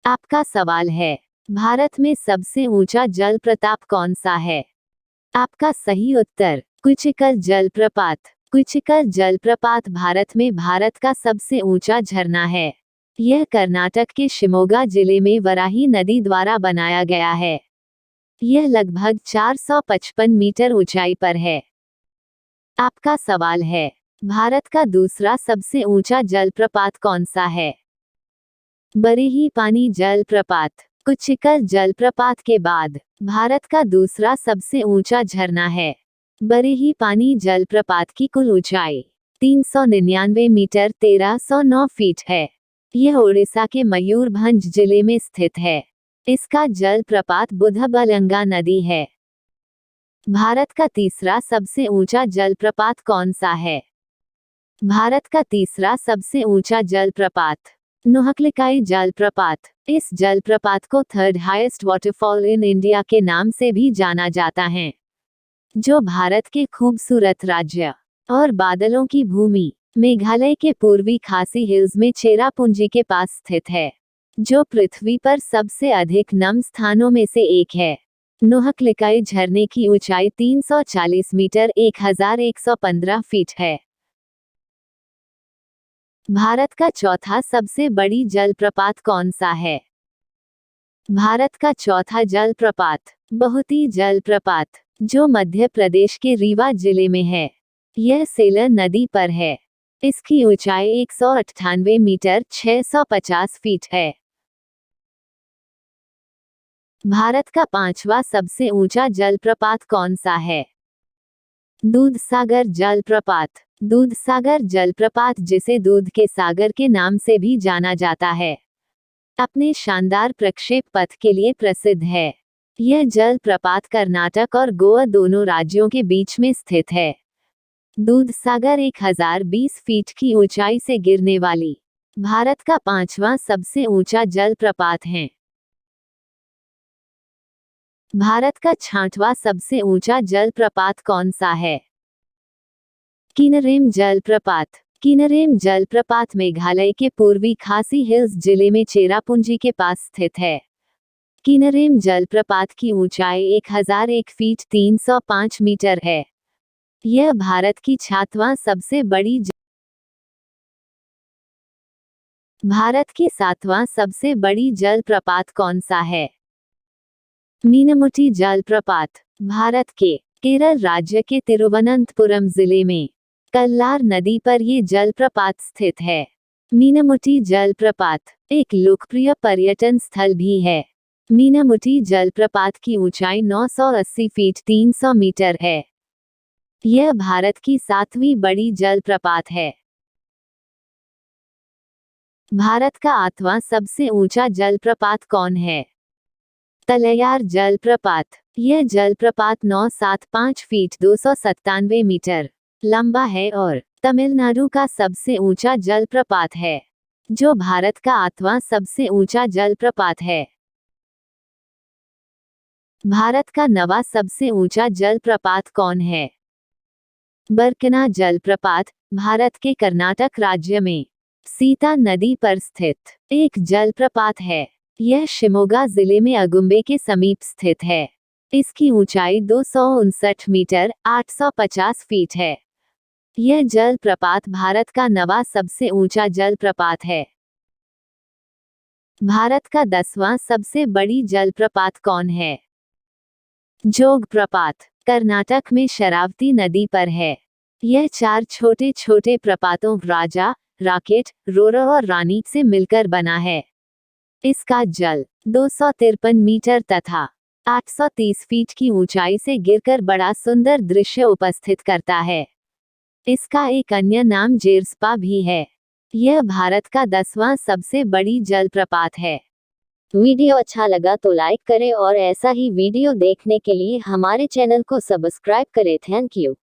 आपका सवाल है, भारत में सबसे ऊंचा जलप्रपात कौन सा है? आपका सही उत्तर कुचिकल जलप्रपात। कुचिकल जलप्रपात भारत में भारत का सबसे ऊंचा झरना है। यह कर्नाटक के शिमोगा जिले में वराही नदी द्वारा बनाया गया है। यह लगभग 455 मीटर ऊंचाई पर है। आपका सवाल है, भारत का दूसरा सबसे ऊंचा जलप्रपात कौन सा है? बरेही पानी जलप्रपात। कुचिकल जलप्रपात के बाद भारत का दूसरा सबसे ऊंचा झरना है। बरेही पानी जलप्रपात की कुल ऊंचाई 399 मीटर 1309 फीट है। यह ओडिशा के मयूरभंज जिले में स्थित है। इसका जलप्रपात बुधबलंगा नदी है। भारत का तीसरा सबसे ऊंचा जलप्रपात कौन सा है? भारत का तीसरा सबसे ऊंचा जलप्रपात नोहकलिकाई जलप्रपात। इस जलप्रपात को third highest waterfall in India के नाम से भी जाना जाता है, जो भारत के खूबसूरत राज्य और बादलों की भूमि मेघालय के पूर्वी खासी हिल्स में चेरापूंजी के पास स्थित है, जो पृथ्वी पर सबसे अधिक नम स्थानों में से एक है। नोहकलिकाई झरने की ऊंचाई 340 मीटर 1115 फीट है। भारत का चौथा सबसे बड़ी जलप्रपात कौन सा है? भारत का चौथा जलप्रपात बहुती जलप्रपात, जो मध्य प्रदेश के रीवा जिले में है। यह सेलर नदी पर है। इसकी ऊंचाई 198 मीटर 650 फीट है। भारत का पांचवा सबसे ऊंचा जलप्रपात कौन सा है? दूधसागर जलप्रपात। दूधसागर जलप्रपात, जिसे दूध के सागर के नाम से भी जाना जाता है, अपने शानदार प्रक्षेप पथ के लिए प्रसिद्ध है। यह जलप्रपात कर्नाटक और गोवा दोनों राज्यों के बीच में स्थित है। दूधसागर 1020 फीट की ऊंचाई से गिरने वाली भारत का पांचवां सबसे ऊंचा जलप्रपात है। भारत का छठवां सबसे ऊंचा जलप्रपात कौन सा है? किन्नरेम जलप्रपात। किन्नरेम जलप्रपात मेघालय के पूर्वी खासी हिल्स जिले में चेरापूंजी के पास स्थित है। किन्नरेम जलप्रपात की ऊंचाई 1001 फीट 305 मीटर है। यह भारत की छठवां सबसे बड़ी भारत की सातवां सबसे बड़ी जलप्रपात कौन सा है? मीनमुटी जलप्रपात। भारत के केरल राज्य के तिरुवनंतपुरम जिले में कल्लार नदी पर ये जलप्रपात स्थित है। मीनमुटी जलप्रपात एक लोकप्रिय पर्यटन स्थल भी है। मीनमुटी जलप्रपात की ऊंचाई 980 फीट 300 मीटर है। यह भारत की सातवीं बड़ी जलप्रपात है। भारत का आठवां सबसे ऊंचा जलप्रपात कौन है? तलैयार जलप्रपात। यह जलप्रपात 975 फीट 297 मीटर लंबा है और तमिलनाडु का सबसे ऊंचा जलप्रपात है, जो भारत का आठवां सबसे ऊंचा जलप्रपात है। भारत का नवा सबसे ऊंचा जलप्रपात कौन है? बरकना जलप्रपात भारत के कर्नाटक राज्य में सीता नदी पर स्थित एक जलप्रपात है। यह शिमोगा जिले में अगुम्बे के समीप स्थित है। इसकी ऊंचाई 259 मीटर 850 फीट है। यह जलप्रपात भारत का नवा सबसे ऊंचा जलप्रपात है। भारत का 10वां सबसे बड़ी जलप्रपात कौन है? जोग प्रपात। कर्नाटक में शरावती नदी पर है। यह 4 छोटे छोटे प्रपातों राजा, राकेट, रोरा और रानी से मिलकर बना है। इसका जल 253 मीटर तथा 830 फीट की ऊंचाई से गिरकर बड़ा सुंदर दृश्य उपस्थित करता है। इसका एक अन्य नाम जेरस्पा भी है। यह भारत का 10वां सबसे बड़ी जलप्रपात है। वीडियो अच्छा लगा तो लाइक करें और ऐसा ही वीडियो देखने के लिए हमारे चैनल को सब्सक्राइब करें। Thank you.